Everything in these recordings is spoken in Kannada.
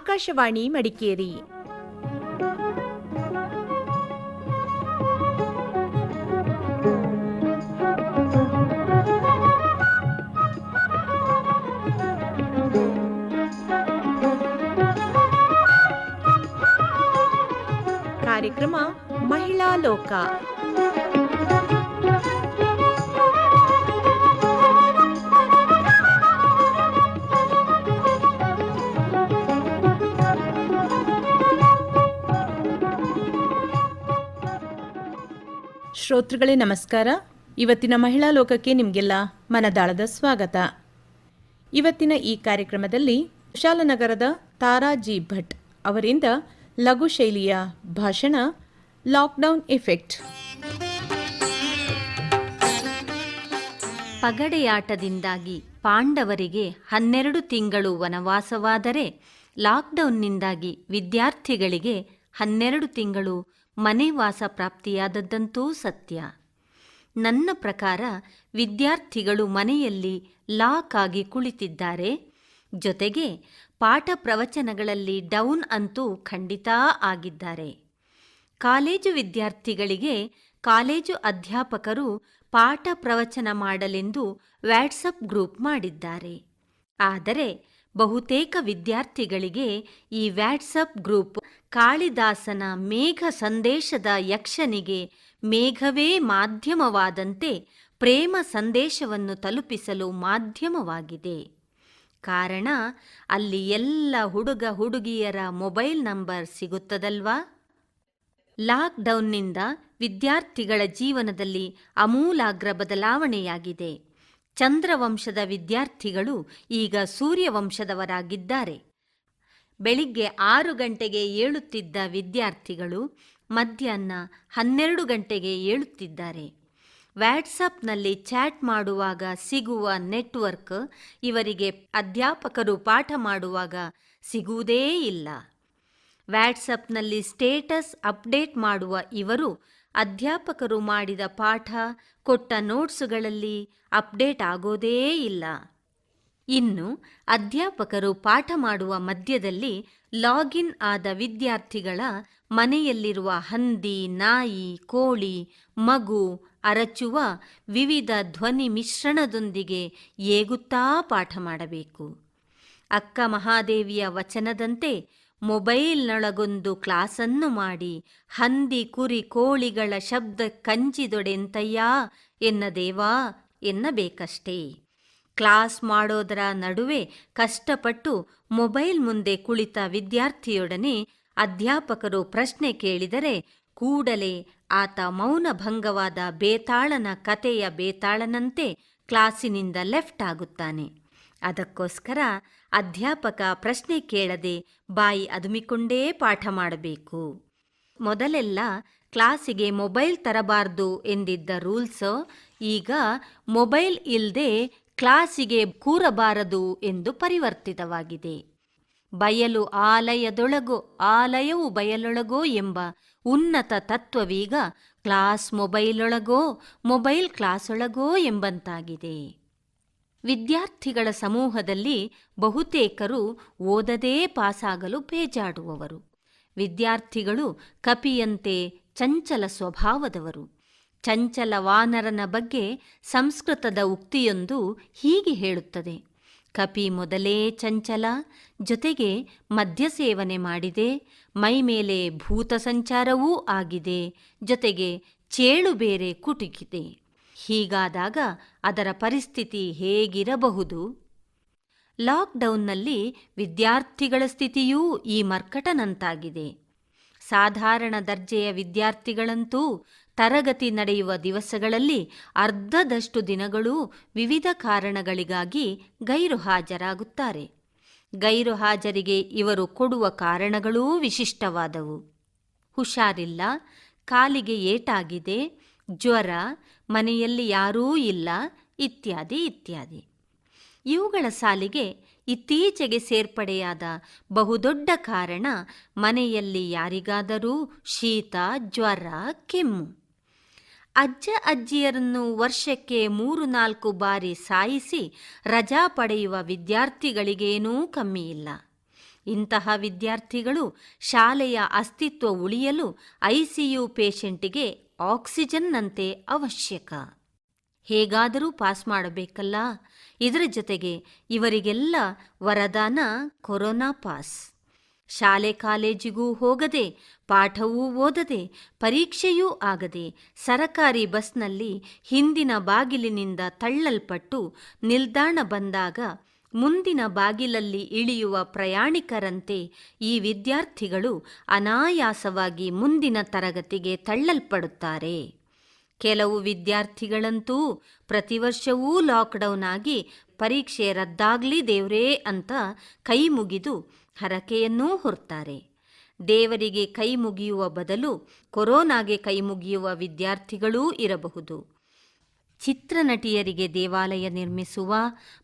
ಆಕಾಶವಾಣಿ ಮಡಿಕೇರಿ. ಕಾರ್ಯಕ್ರಮ ಮಹಿಳಾ ಲೋಕ. ಶ್ರೋತೃಗಳೇ ನಮಸ್ಕಾರ. ಇವತ್ತಿನ ಮಹಿಳಾ ಲೋಕಕ್ಕೆ ನಿಮಗೆಲ್ಲ ಮನದಾಳದ ಸ್ವಾಗತ. ಇವತ್ತಿನ ಈ ಕಾರ್ಯಕ್ರಮದಲ್ಲಿ ಕುಶಾಲನಗರದ ತಾರಾ ಜಿ ಭಟ್ ಅವರಿಂದ ಲಘು ಶೈಲಿಯ ಭಾಷಣ ಲಾಕ್ಡೌನ್ ಎಫೆಕ್ಟ್. ಪಗಡೆಯಾಟದಿಂದಾಗಿ ಪಾಂಡವರಿಗೆ 12 ತಿಂಗಳು ವನವಾಸವಾದರೆ ಲಾಕ್ಡೌನ್ನಿಂದಾಗಿ ವಿದ್ಯಾರ್ಥಿಗಳಿಗೆ 12 ತಿಂಗಳು ಮನೆವಾಸ ಪ್ರಾಪ್ತಿಯಾದದ್ದಂತೂ ಸತ್ಯ. ನನ್ನ ಪ್ರಕಾರ ವಿದ್ಯಾರ್ಥಿಗಳು ಮನೆಯಲ್ಲಿ ಲಾಕ್ ಆಗಿ ಕುಳಿತಿದ್ದಾರೆ. ಜೊತೆಗೆ ಪಾಠ ಪ್ರವಚನಗಳಲ್ಲಿ ಡೌನ್ ಅಂತೂ ಖಂಡಿತ ಆಗಿದ್ದಾರೆ. ಕಾಲೇಜು ವಿದ್ಯಾರ್ಥಿಗಳಿಗೆ ಕಾಲೇಜು ಅಧ್ಯಾಪಕರು ಪಾಠ ಪ್ರವಚನ ಮಾಡಲೆಂದು ವಾಟ್ಸಪ್ ಗ್ರೂಪ್ ಮಾಡಿದ್ದಾರೆ. ಆದರೆ ಬಹುತೇಕ ವಿದ್ಯಾರ್ಥಿಗಳಿಗೆ ಈ ವಾಟ್ಸಪ್ ಗ್ರೂಪ್ ಕಾಳಿದಾಸನ ಮೇಘ ಸಂದೇಶದ ಯಕ್ಷನಿಗೆ ಮೇಘವೇ ಮಾಧ್ಯಮವಾದಂತೆ ಪ್ರೇಮ ಸಂದೇಶವನ್ನು ತಲುಪಿಸಲು ಮಾಧ್ಯಮವಾಗಿದೆ. ಕಾರಣ ಅಲ್ಲಿ ಎಲ್ಲ ಹುಡುಗ ಹುಡುಗಿಯರ ಮೊಬೈಲ್ ನಂಬರ್ ಸಿಗುತ್ತದಲ್ವಾ? ಲಾಕ್ಡೌನ್ನಿಂದ ವಿದ್ಯಾರ್ಥಿಗಳ ಜೀವನದಲ್ಲಿ ಆಮೂಲಾಗ್ರ ಬದಲಾವಣೆಯಾಗಿದೆ. ಚಂದ್ರವಂಶದ ವಿದ್ಯಾರ್ಥಿಗಳು ಈಗ ಸೂರ್ಯವಂಶದವರಾಗಿದ್ದಾರೆ. ಬೆಳಿಗ್ಗೆ 6 ಗಂಟೆಗೆ ಏಳುತ್ತಿದ್ದ ವಿದ್ಯಾರ್ಥಿಗಳು ಮಧ್ಯಾಹ್ನ 12 ಗಂಟೆಗೆ ಏಳುತ್ತಿದ್ದಾರೆ. ವ್ಯಾಟ್ಸಪ್ನಲ್ಲಿ ಚಾಟ್ ಮಾಡುವಾಗ ಸಿಗುವ ನೆಟ್ವರ್ಕ್ ಇವರಿಗೆ ಅಧ್ಯಾಪಕರು ಪಾಠ ಮಾಡುವಾಗ ಸಿಗುವುದೇ ಇಲ್ಲ. ವ್ಯಾಟ್ಸಪ್ನಲ್ಲಿ ಸ್ಟೇಟಸ್ ಅಪ್ಡೇಟ್ ಮಾಡುವ ಇವರು ಅಧ್ಯಾಪಕರು ಮಾಡಿದ ಪಾಠ ಕೊಟ್ಟ ನೋಟ್ಸುಗಳಲ್ಲಿ ಅಪ್ಡೇಟ್ ಆಗೋದೇ ಇಲ್ಲ. ಇನ್ನು ಅಧ್ಯಾಪಕರು ಪಾಠ ಮಾಡುವ ಮಧ್ಯದಲ್ಲಿ ಲಾಗಿನ್ ಆದ ವಿದ್ಯಾರ್ಥಿಗಳ ಮನೆಯಲ್ಲಿರುವ ಹಂದಿ, ನಾಯಿ, ಕೋಳಿ, ಮಗು ಅರಚುವ ವಿವಿಧ ಧ್ವನಿ ಮಿಶ್ರಣದೊಂದಿಗೆ ಏಗುತ್ತಾ ಪಾಠ ಮಾಡಬೇಕು. ಅಕ್ಕ ಮಹಾದೇವಿಯ ವಚನದಂತೆ ಮೊಬೈಲ್ನೊಳಗೊಂದು ಕ್ಲಾಸನ್ನು ಮಾಡಿ ಹಂದಿ ಕುರಿ ಕೋಳಿಗಳ ಶಬ್ದ ಕಂಜಿದೊಡೆಂತಯ್ಯ ಎನ್ನದೇವಾ ಎನ್ನಬೇಕಷ್ಟೇ. ಕ್ಲಾಸ್ ಮಾಡೋದರ ನಡುವೆ ಕಷ್ಟಪಟ್ಟು ಮೊಬೈಲ್ ಮುಂದೆ ಕುಳಿತ ವಿದ್ಯಾರ್ಥಿಯೊಡನೆ ಅಧ್ಯಾಪಕರು ಪ್ರಶ್ನೆ ಕೇಳಿದರೆ ಕೂಡಲೇ ಆತ ಮೌನಭಂಗವಾದ ಬೇತಾಳನ ಕತೆಯ ಬೇತಾಳನಂತೆ ಕ್ಲಾಸಿನಿಂದ ಲೆಫ್ಟ್ ಆಗುತ್ತಾನೆ. ಅದಕ್ಕೋಸ್ಕರ ಅಧ್ಯಾಪಕ ಪ್ರಶ್ನೆ ಕೇಳದೆ ಬಾಯಿ ಅದುಮಿಕೊಂಡೇ ಪಾಠ ಮಾಡಬೇಕು. ಮೊದಲೆಲ್ಲ ಕ್ಲಾಸಿಗೆ ಮೊಬೈಲ್ ತರಬಾರ್ದು ಎಂದಿದ್ದ ರೂಲ್ಸ್ ಈಗ ಮೊಬೈಲ್ ಇಲ್ಲದೆ ಕ್ಲಾಸಿಗೆ ಕೂರಬಾರದು ಎಂದು ಪರಿವರ್ತಿತವಾಗಿದೆ. ಬಯಲು ಆಲಯದೊಳಗೋ ಆಲಯವು ಬಯಲೊಳಗೋ ಎಂಬ ಉನ್ನತ ತತ್ವವೀಗ ಕ್ಲಾಸ್ ಮೊಬೈಲೊಳಗೋ ಮೊಬೈಲ್ ಕ್ಲಾಸೊಳಗೋ ಎಂಬಂತಾಗಿದೆ. ವಿದ್ಯಾರ್ಥಿಗಳ ಸಮೂಹದಲ್ಲಿ ಬಹುತೇಕರು ಓದದೇ ಪಾಸಾಗಲು ಬೇಜಾಡುವವರು. ವಿದ್ಯಾರ್ಥಿಗಳು ಕಪಿಯಂತೆ ಚಂಚಲ ಸ್ವಭಾವದವರು. ಚಂಚಲ ವಾನರನ ಬಗ್ಗೆ ಸಂಸ್ಕೃತದ ಉಕ್ತಿಯೊಂದು ಹೀಗೆ ಹೇಳುತ್ತದೆ: ಕಪಿ ಮೊದಲೇ ಚಂಚಲ, ಜೊತೆಗೆ ಮದ್ಯ ಸೇವನೆ ಮಾಡಿದೆ, ಮೈಮೇಲೆ ಭೂತ ಸಂಚಾರವೂ ಆಗಿದೆ, ಜೊತೆಗೆ ಚೇಳು ಬೇರೆ ಕುಟುಕಿದೆ. ಹೀಗಾದಾಗ ಅದರ ಪರಿಸ್ಥಿತಿ ಹೇಗಿರಬಹುದು? ಲಾಕ್ಡೌನ್ನಲ್ಲಿ ವಿದ್ಯಾರ್ಥಿಗಳ ಸ್ಥಿತಿಯೂ ಈ ಮರ್ಕಟನಂತಾಗಿದೆ. ಸಾಧಾರಣ ದರ್ಜೆಯ ವಿದ್ಯಾರ್ಥಿಗಳಂತೂ ತರಗತಿ ನಡೆಯುವ ದಿವಸಗಳಲ್ಲಿ ಅರ್ಧದಷ್ಟು ದಿನಗಳೂ ವಿವಿಧ ಕಾರಣಗಳಿಗಾಗಿ ಗೈರು ಹಾಜರಾಗುತ್ತಾರೆ. ಗೈರು ಹಾಜರಿಗೆ ಇವರು ಕೊಡುವ ಕಾರಣಗಳೂ ವಿಶಿಷ್ಟವಾದವು. ಹುಷಾರಿಲ್ಲ, ಕಾಲಿಗೆ ಏಟಾಗಿದೆ, ಜ್ವರ, ಮನೆಯಲ್ಲಿ ಯಾರೂ ಇಲ್ಲ, ಇತ್ಯಾದಿ ಇತ್ಯಾದಿ. ಇವುಗಳ ಸಾಲಿಗೆ ಇತ್ತೀಚೆಗೆ ಸೇರ್ಪಡೆಯಾದ ಬಹುದೊಡ್ಡ ಕಾರಣ ಮನೆಯಲ್ಲಿ ಯಾರಿಗಾದರೂ ಶೀತ, ಜ್ವರ, ಕೆಮ್ಮು. ಅಜ್ಜ ಅಜ್ಜಿಯರನ್ನು ವರ್ಷಕ್ಕೆ 3-4 ಬಾರಿ ಸಾಯಿಸಿ ರಜಾ ಪಡೆಯುವ ವಿದ್ಯಾರ್ಥಿಗಳಿಗೇನೂ ಕಮ್ಮಿಯಿಲ್ಲ. ಇಂತಹ ವಿದ್ಯಾರ್ಥಿಗಳು ಶಾಲೆಯ ಅಸ್ತಿತ್ವ ಉಳಿಯಲು ಐಸಿಯು ಪೇಷಂಟಿಗೆ ಆಕ್ಸಿಜನ್ನಂತೆ ಅವಶ್ಯಕ. ಹೇಗಾದರೂ ಪಾಸ್ ಮಾಡಬೇಕಲ್ಲ. ಇದರ ಜೊತೆಗೆ ಇವರಿಗೆಲ್ಲ ವರದಾನ ಕೊರೋನಾ ಪಾಸ್. ಶಾಲೆ ಕಾಲೇಜಿಗೂ ಹೋಗದೆ, ಪಾಠವೂ ಓದದೆ, ಪರೀಕ್ಷೆಯೂ ಆಗದೆ ಸರಕಾರಿ ಬಸ್ನಲ್ಲಿ ಹಿಂದಿನ ಬಾಗಿಲಿನಿಂದ ತಳ್ಳಲ್ಪಟ್ಟು ನಿಲ್ದಾಣ ಬಂದಾಗ ಮುಂದಿನ ಬಾಗಿಲಲ್ಲಿ ಇಳಿಯುವ ಪ್ರಯಾಣಿಕರಂತೆ ಈ ವಿದ್ಯಾರ್ಥಿಗಳು ಅನಾಯಾಸವಾಗಿ ಮುಂದಿನ ತರಗತಿಗೆ ತಳ್ಳಲ್ಪಡುತ್ತಾರೆ. ಕೆಲವು ವಿದ್ಯಾರ್ಥಿಗಳಂತೂ ಪ್ರತಿ ವರ್ಷವೂ ಲಾಕ್ಡೌನ್ ಆಗಿ ಪರೀಕ್ಷೆ ರದ್ದಾಗ್ಲಿ ದೇವ್ರೇ ಅಂತ ಕೈ ಮುಗಿದು ಹರಕೆಯನ್ನೂ ಹೊರ್ತಾರೆ. ದೇವರಿಗೆ ಕೈ ಮುಗಿಯುವ ಬದಲು ಕೊರೋನಾಗೆ ಕೈ ಮುಗಿಯುವ ವಿದ್ಯಾರ್ಥಿಗಳೂ ಇರಬಹುದು. ಚಿತ್ರನಟಿಯರಿಗೆ ದೇವಾಲಯ ನಿರ್ಮಿಸುವ,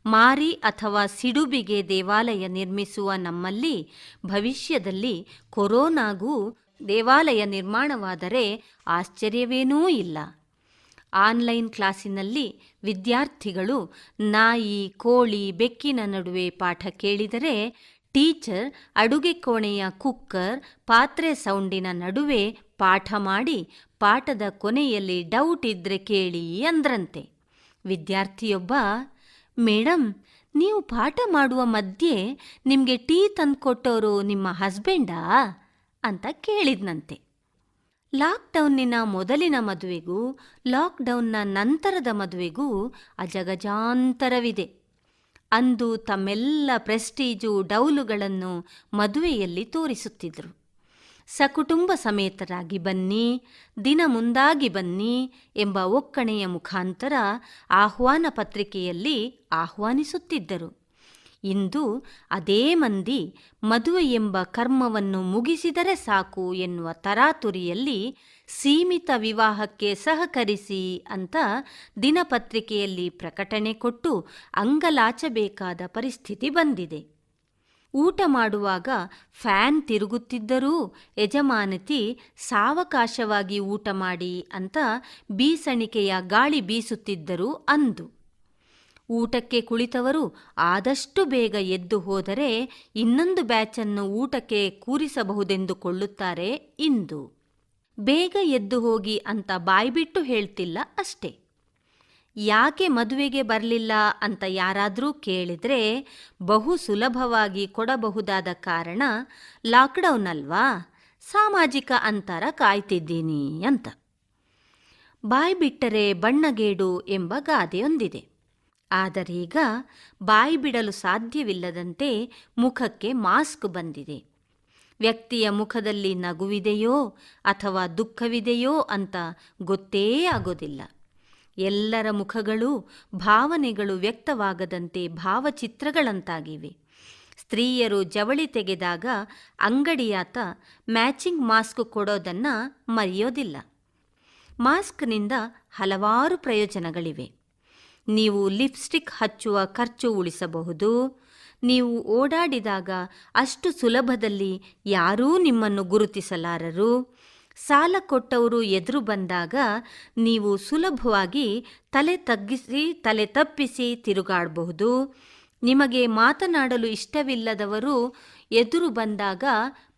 ಮಾರಿ ಅಥವಾ ಸಿಡುಬಿಗೆ ದೇವಾಲಯ ನಿರ್ಮಿಸುವ ನಮ್ಮಲ್ಲಿ ಭವಿಷ್ಯದಲ್ಲಿ ಕೊರೋನಾಗೂ ದೇವಾಲಯ ನಿರ್ಮಾಣವಾದರೆ ಆಶ್ಚರ್ಯವೇನೂ ಇಲ್ಲ. ಆನ್ಲೈನ್ ಕ್ಲಾಸಿನಲ್ಲಿ ವಿದ್ಯಾರ್ಥಿಗಳು ನಾಯಿ, ಕೋಳಿ, ಬೆಕ್ಕಿನ ನಡುವೆ ಪಾಠ ಕೇಳಿದರೆ ಟೀಚರ್ ಅಡುಗೆ ಕೋಣೆಯ ಕುಕ್ಕರ್, ಪಾತ್ರೆ ಸೌಂಡಿನ ನಡುವೆ ಪಾಠ ಮಾಡಿ ಪಾಠದ ಕೊನೆಯಲ್ಲಿ ಡೌಟ್ ಇದ್ರೆ ಕೇಳಿ ಅಂದ್ರಂತೆ. ವಿದ್ಯಾರ್ಥಿಯೊಬ್ಬ, ಮೇಡಮ್, ನೀವು ಪಾಠ ಮಾಡುವ ಮಧ್ಯೆ ನಿಮಗೆ ಟೀ ತಂದುಕೊಟ್ಟವರು ನಿಮ್ಮ ಹಸ್ಬೆಂಡಾ ಅಂತ ಕೇಳಿದ್ನಂತೆ. ಲಾಕ್ಡೌನ್ನಿನ ಮೊದಲಿನ ಮದುವೆಗೂ ಲಾಕ್ಡೌನ್ನ ನಂತರದ ಮದುವೆಗೂ ಅಜಗಜಾಂತರವಿದೆ. ಅಂದು ತಮ್ಮೆಲ್ಲ ಪ್ರೆಸ್ಟೀಜು ಡೌಲುಗಳನ್ನು ಮದುವೆಯಲ್ಲಿ ತೋರಿಸುತ್ತಿದ್ದರು. ಸಕುಟುಂಬ ಸಮೇತರಾಗಿ ಬನ್ನಿ, ದಿನ ಮುಂದಾಗಿ ಬನ್ನಿ ಎಂಬ ಒಕ್ಕಣೆಯ ಮುಖಾಂತರ ಆಹ್ವಾನ ಪತ್ರಿಕೆಯಲ್ಲಿ ಆಹ್ವಾನಿಸುತ್ತಿದ್ದರು. ಇಂದು ಅದೇ ಮಂದಿ ಮದುವೆ ಎಂಬ ಕರ್ಮವನ್ನು ಮುಗಿಸಿದರೆ ಸಾಕು ಎನ್ನುವ ತರಾತುರಿಯಲ್ಲಿ ಸೀಮಿತ ವಿವಾಹಕ್ಕೆ ಸಹಕರಿಸಿ ಅಂತ ದಿನಪತ್ರಿಕೆಯಲ್ಲಿ ಪ್ರಕಟಣೆ ಕೊಟ್ಟು ಅಂಗಲಾಚಬೇಕಾದ ಪರಿಸ್ಥಿತಿ ಬಂದಿದೆ. ಊಟ ಮಾಡುವಾಗ ಫ್ಯಾನ್ ತಿರುಗುತ್ತಿದ್ದರೂ ಯಜಮಾನತಿ ಸಾವಕಾಶವಾಗಿ ಊಟ ಮಾಡಿ ಅಂತ ಬೀಸಣಿಕೆಯ ಗಾಳಿ ಬೀಸುತ್ತಿದ್ದರು ಅಂದು. ಊಟಕ್ಕೆ ಕುಳಿತವರು ಆದಷ್ಟು ಬೇಗ ಎದ್ದು ಹೋದರೆ ಇನ್ನೊಂದು ಬ್ಯಾಚನ್ನು ಊಟಕ್ಕೆ ಕೂರಿಸಬಹುದೆಂದುಕೊಳ್ಳುತ್ತಾರೆ ಇಂದು. ಬೇಗ ಎದ್ದು ಹೋಗಿ ಅಂತ ಬಾಯ್ಬಿಟ್ಟು ಹೇಳ್ತಿಲ್ಲ ಅಷ್ಟೇ. ಯಾಕೆ ಮದುವೆಗೆ ಬರಲಿಲ್ಲ ಅಂತ ಯಾರಾದರೂ ಕೇಳಿದರೆ ಬಹು ಸುಲಭವಾಗಿ ಕೊಡಬಹುದಾದ ಕಾರಣ ಲಾಕ್ಡೌನ್ ಅಲ್ವಾ, ಸಾಮಾಜಿಕ ಅಂತರ ಕಾಯ್ತಿದ್ದೀನಿ ಅಂತ. ಬಾಯ್ಬಿಟ್ಟರೆ ಬಣ್ಣಗೇಡು ಎಂಬ ಗಾದೆಯೊಂದಿದೆ. ಆದರೀಗ ಬಾಯಿ ಬಿಡಲು ಸಾಧ್ಯವಿಲ್ಲದಂತೆ ಮುಖಕ್ಕೆ ಮಾಸ್ಕ್ ಬಂದಿದೆ. ವ್ಯಕ್ತಿಯ ಮುಖದಲ್ಲಿ ನಗುವಿದೆಯೋ ಅಥವಾ ದುಃಖವಿದೆಯೋ ಅಂತ ಗೊತ್ತೇ ಆಗೋದಿಲ್ಲ. ಎಲ್ಲರ ಮುಖಗಳು ಭಾವನೆಗಳು ವ್ಯಕ್ತವಾಗದಂತೆ ಭಾವಚಿತ್ರಗಳಂತಾಗಿವೆ. ಸ್ತ್ರೀಯರು ಜವಳಿ ತೆಗೆದಾಗ ಅಂಗಡಿಯಾತ ಮ್ಯಾಚಿಂಗ್ ಮಾಸ್ಕ್ ಕೊಡೋದನ್ನು ಮರೆಯೋದಿಲ್ಲ. ಮಾಸ್ಕ್ನಿಂದ ಹಲವಾರು ಪ್ರಯೋಜನಗಳಿವೆ. ನೀವು ಲಿಪ್ಸ್ಟಿಕ್ ಹಚ್ಚುವ ಖರ್ಚು ಉಳಿಸಬಹುದು. ನೀವು ಓಡಾಡಿದಾಗ ಅಷ್ಟು ಸುಲಭದಲ್ಲಿ ಯಾರೂ ನಿಮ್ಮನ್ನು ಗುರುತಿಸಲಾರರು. ಸಾಲ ಕೊಟ್ಟವರು ಎದುರು ಬಂದಾಗ ನೀವು ಸುಲಭವಾಗಿ ತಲೆ ತಗ್ಗಿಸಿ ತಲೆ ತಪ್ಪಿಸಿ ತಿರುಗಾಡಬಹುದು. ನಿಮಗೆ ಮಾತನಾಡಲು ಇಷ್ಟವಿಲ್ಲದವರು ಎದುರು ಬಂದಾಗ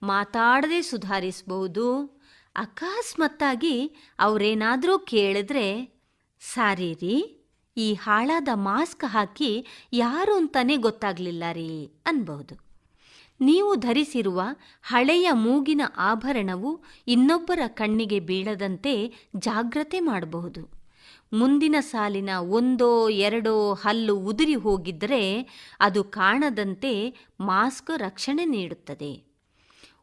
ಮಾತಾಡದೆ ಸುಧಾರಿಸಬಹುದು. ಅಕಸ್ಮಾತ್ತಾಗಿ ಅವರೇನಾದರೂ ಕೇಳಿದ್ರೆ, ಸಾರೀರಿ, ಈ ಹಾಳಾದ ಮಾಸ್ಕ್ ಹಾಕಿ ಯಾರು ಅಂತಾನೆ ಗೊತ್ತಾಗಲಿಲ್ಲ ರೀ ಅನ್ಬಹುದು. ನೀವು ಧರಿಸಿರುವ ಹಳೆಯ ಮೂಗಿನ ಆಭರಣವು ಇನ್ನೊಬ್ಬರ ಕಣ್ಣಿಗೆ ಬೀಳದಂತೆ ಜಾಗ್ರತೆ ಮಾಡಬಹುದು. ಮುಂದಿನ ಸಾಲಿನ ಒಂದೋ ಎರಡೋ ಹಲ್ಲು ಉದುರಿ ಹೋಗಿದ್ದರೆ ಅದು ಕಾಣದಂತೆ ಮಾಸ್ಕ್ ರಕ್ಷಣೆ ನೀಡುತ್ತದೆ.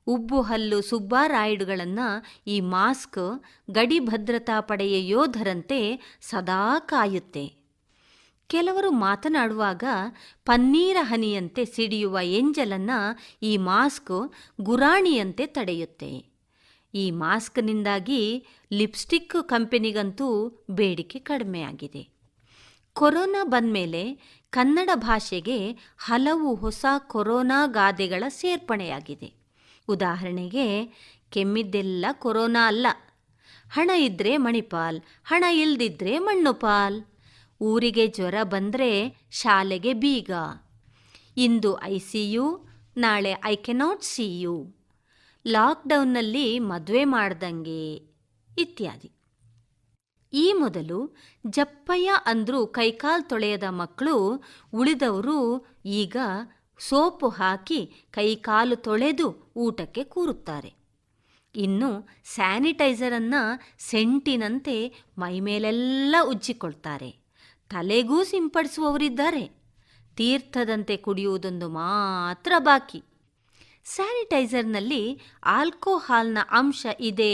ಉಬ್ಬು ಹಲ್ಲು ಸುಬ್ಬಾರಾಯುಡುಗಳನ್ನು ಈ ಮಾಸ್ಕ್ ಗಡಿ ಭದ್ರತಾ ಪಡೆಯ ಯೋಧರಂತೆ ಸದಾ ಕಾಯುತ್ತೆ. ಕೆಲವರು ಮಾತನಾಡುವಾಗ ಪನ್ನೀರ ಹನಿಯಂತೆ ಸಿಡಿಯುವ ಎಂಜಲನ್ನು ಈ ಮಾಸ್ಕ್ ಗುರಾಣಿಯಂತೆ ತಡೆಯುತ್ತೆ. ಈ ಮಾಸ್ಕ್ನಿಂದಾಗಿ ಲಿಪ್ಸ್ಟಿಕ್ ಕಂಪನಿಗಂತೂ ಬೇಡಿಕೆ ಕಡಿಮೆಯಾಗಿದೆ. ಕೊರೋನಾ ಬಂದಮೇಲೆ ಕನ್ನಡ ಭಾಷೆಗೆ ಹಲವು ಹೊಸ ಕೊರೋನಾ ಗಾದೆಗಳ ಸೇರ್ಪಡೆಯಾಗಿದೆ. ಉದಾಹರಣೆಗೆ, ಕೆಮ್ಮಿದ್ದೆಲ್ಲ ಕೊರೋನಾ ಅಲ್ಲ, ಹಣ ಇದ್ದರೆ ಮಣಿಪಾಲ್, ಹಣ ಇಲ್ದಿದ್ರೆ ಮಣ್ಣುಪಾಲ್, ಊರಿಗೆ ಜ್ವರ ಬಂದರೆ ಶಾಲೆಗೆ ಬೀಗ. ಇಂದು ಐಸಿಯು, ನಾಳೆ ಐ ಕೆನಾಟ್ ಸಿ ಯು, ಲಾಕ್ಡೌನ್ನಲ್ಲಿ ಮದುವೆ ಮಾಡ್ದಂಗೆ ಇತ್ಯಾದಿ. ಈ ಮೊದಲು ಜಪ್ಪಯ್ಯ ಅಂದ್ರೂ ಕೈಕಾಲು ತೊಳೆಯದ ಮಕ್ಕಳು ಉಳಿದವರು ಈಗ ಸೋಪು ಹಾಕಿ ಕೈಕಾಲು ತೊಳೆದು ಊಟಕ್ಕೆ ಕೂರುತ್ತಾರೆ. ಇನ್ನು ಸ್ಯಾನಿಟೈಸರನ್ನು ಸೆಂಟಿನಂತೆ ಮೈಮೇಲೆಲ್ಲ ಉಜ್ಜಿಕೊಳ್ತಾರೆ. ತಲೆಗೂ ಸಿಂಪಡಿಸುವವರಿದ್ದಾರೆ. ತೀರ್ಥದಂತೆ ಕುಡಿಯುವುದೊಂದು ಮಾತ್ರ ಬಾಕಿ. ಸ್ಯಾನಿಟೈಸರ್ನಲ್ಲಿ ಆಲ್ಕೋಹಾಲ್ನ ಅಂಶ ಇದೆ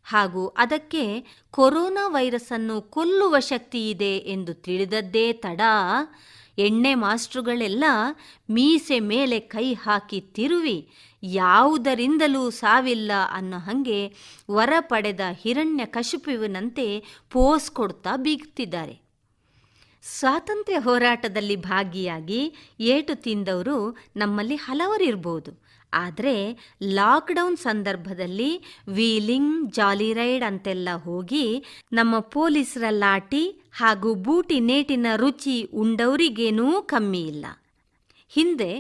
ಹಾಗೂ ಅದಕ್ಕೆ ಕೊರೋನಾ ವೈರಸ್ಸನ್ನು ಕೊಲ್ಲುವ ಶಕ್ತಿ ಇದೆ ಎಂದು ತಿಳಿದದ್ದೇ ತಡ ಎಣ್ಣೆ ಮಾಸ್ಟ್ರುಗಳೆಲ್ಲ ಮೀಸೆ ಮೇಲೆ ಕೈ ಹಾಕಿ ತಿರುವಿ ಯಾವುದರಿಂದಲೂ ಸಾವಿಲ್ಲ ಅನ್ನೋ ಹಾಗೆ ವರ ಪಡೆದ ಹಿರಣ್ಯ ಕಶಿಪುವಿನಂತೆ ಪೋಸ್ ಕೊಡ್ತಾ ಬೀಗ್ತಿದ್ದಾರೆ. ಸ್ವಾತಂತ್ರ್ಯ ಹೋರಾಟದಲ್ಲಿ ಭಾಗಿಯಾಗಿ ಏಟು ತಿಂದವರು ನಮ್ಮಲ್ಲಿ ಹಲವರಿರ್ಬೋದು. ಆದರೆ ಲಾಕ್ಡೌನ್ ಸಂದರ್ಭದಲ್ಲಿ ವೀಲಿಂಗ್, ಜಾಲಿ ರೈಡ್ ಅಂತೆಲ್ಲ ಹೋಗಿ ನಮ್ಮ ಪೊಲೀಸರ ಲಾಠಿ ಹಾಗೂ ಬೂಟಿ ನೇಟಿನ ರುಚಿ ಉಂಡವರಿಗೇನೂ ಕಮ್ಮಿ ಇಲ್ಲ. ಹಿಂದೆ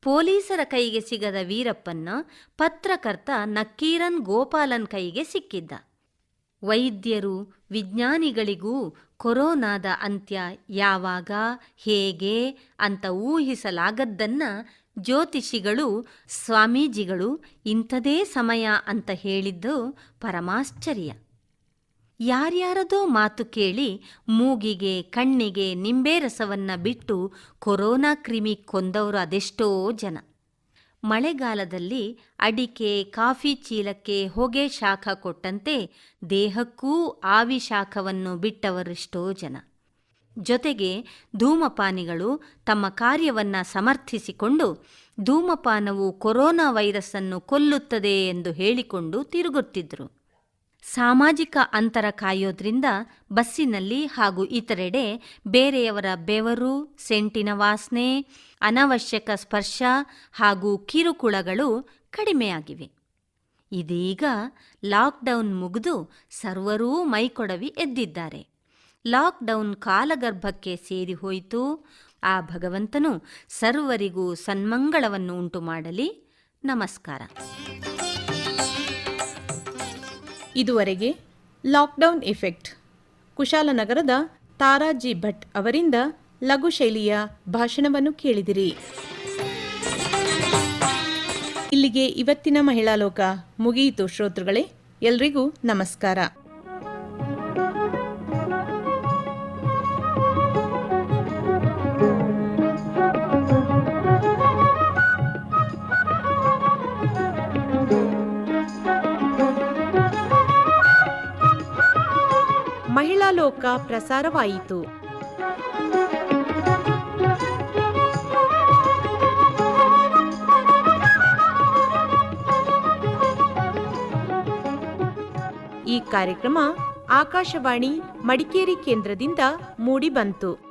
ಪೊಲೀಸರ ಕೈಗೆ ಸಿಗದ ವೀರಪ್ಪನ್ನ ಪತ್ರಕರ್ತ ನಕ್ಕೀರನ್ ಗೋಪಾಲನ್ ಕೈಗೆ ಸಿಕ್ಕಿದ್ದ. ವೈದ್ಯರು, ವಿಜ್ಞಾನಿಗಳಿಗೂ ಕೊರೋನಾದ ಅಂತ್ಯ ಯಾವಾಗ, ಹೇಗೆ ಅಂತ ಊಹಿಸಲಾಗದ್ದನ್ನ ಜ್ಯೋತಿಷಿಗಳು, ಸ್ವಾಮೀಜಿಗಳು ಇಂಥದೇ ಸಮಯ ಅಂತ ಹೇಳಿದ್ದು ಪರಮಾಶ್ಚರ್ಯ. ಯಾರ್ಯಾರದೋ ಮಾತು ಕೇಳಿ ಮೂಗಿಗೆ, ಕಣ್ಣಿಗೆ ನಿಂಬೆ ರಸವನ್ನ ಬಿಟ್ಟು ಕೊರೋನಾ ಕ್ರಿಮಿ ಕೊಂದವರು ಅದೆಷ್ಟೋ ಜನ. ಮಳೆಗಾಲದಲ್ಲಿ ಅಡಿಕೆ, ಕಾಫಿ ಚೀಲಕ್ಕೆ ಹೊಗೆ ಶಾಖ ಕೊಟ್ಟಂತೆ ದೇಹಕ್ಕೂ ಆವಿ ಶಾಖವನ್ನು ಬಿಟ್ಟವರೆಷ್ಟೋ ಜನ. ಜೊತೆಗೆ ಧೂಮಪಾನಿಗಳು ತಮ್ಮ ಕಾರ್ಯವನ್ನು ಸಮರ್ಥಿಸಿಕೊಂಡು ಧೂಮಪಾನವು ಕೊರೋನಾ ವೈರಸ್ಸನ್ನು ಕೊಲ್ಲುತ್ತದೆ ಎಂದು ಹೇಳಿಕೊಂಡು ತಿರುಗುತ್ತಿದ್ದರು. ಸಾಮಾಜಿಕ ಅಂತರ ಕಾಯೋದ್ರಿಂದ ಬಸ್ಸಿನಲ್ಲಿ ಹಾಗೂ ಇತರೆಡೆ ಬೇರೆಯವರ ಬೆವರು, ಸೆಂಟಿನ ವಾಸನೆ, ಅನವಶ್ಯಕ ಸ್ಪರ್ಶ ಹಾಗೂ ಕಿರುಕುಳಗಳು ಕಡಿಮೆಯಾಗಿವೆ. ಇದೀಗ ಲಾಕ್ಡೌನ್ ಮುಗಿದು ಸರ್ವರೂ ಮೈಕೊಡವಿ ಎದ್ದಿದ್ದಾರೆ. ಲಾಕ್ಡೌನ್ ಕಾಲಗರ್ಭಕ್ಕೆ ಸೇರಿ ಹೋಯಿತು. ಆ ಭಗವಂತನು ಸರ್ವರಿಗೂ ಸನ್ಮಂಗಳವನ್ನು ಉಂಟು ಮಾಡಲಿ. ನಮಸ್ಕಾರ. ಇದುವರೆಗೆ ಲಾಕ್ಡೌನ್ ಎಫೆಕ್ಟ್, ಕುಶಾಲನಗರದ ತಾರಾ ಜಿ ಭಟ್ ಅವರಿಂದ ಲಘು ಶೈಲಿಯ ಭಾಷಣವನ್ನು ಕೇಳಿದಿರಿ. ಇಲ್ಲಿಗೆ ಇವತ್ತಿನ ಮಹಿಳಾ ಲೋಕ ಮುಗಿಯಿತು ಶ್ರೋತೃಗಳೇ. ಎಲ್ರಿಗೂ ನಮಸ್ಕಾರ. ಮಹಿಳಾ ಲೋಕ ಪ್ರಸಾರವಾಯಿತು. ಈ ಕಾರ್ಯಕ್ರಮ ಆಕಾಶವಾಣಿ ಮಡಿಕೇರಿ ಕೇಂದ್ರದಿಂದ ಮೂಡಿಬಂತು.